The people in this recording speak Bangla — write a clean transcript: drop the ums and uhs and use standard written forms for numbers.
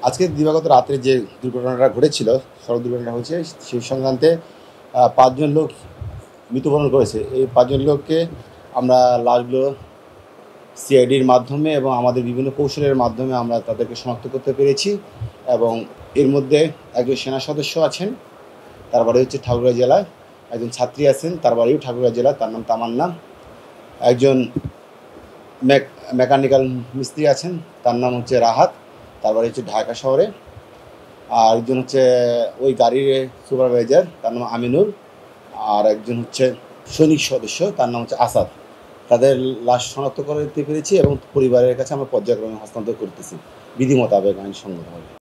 আজকে দিবাগত রাত্রে যে দুর্ঘটনাটা ঘটেছিল, সড়ক দুর্ঘটনা হয়েছে, সেই সংক্রান্তে ৫ জন লোক মৃত্যুবরণ করেছে। এই ৫ জন লোককে আমরা লাশগুলো সিআইডির মাধ্যমে এবং আমাদের বিভিন্ন কৌশলের মাধ্যমে আমরা তাদেরকে শনাক্ত করতে পেরেছি এবং এর মধ্যে একজন সেনা সদস্য আছেন, তার বাড়ি হচ্ছে ঠাকুরগাঁও জেলায়। একজন ছাত্রী আছেন, তার বাড়িও ঠাকুরগাঁও জেলা, তার নাম তামান্না। একজন মেকানিক্যাল মিস্ত্রি আছেন, তার নাম হচ্ছে রাহাত, তার বাড়ি হচ্ছে ঢাকা শহরে। আর একজন হচ্ছে ওই গাড়ির সুপারভাইজার, তার নাম আমিনুল। আর একজন হচ্ছে সৈনিক সদস্য, তার নাম হচ্ছে আসাদ। তাদের লাশ শনাক্ত করতে পেরেছি এবং পরিবারের কাছে আমরা পর্যায়ক্রমে হস্তান্তর করতেছি বিধি মোতাবেক, আইনসঙ্গতভাবে।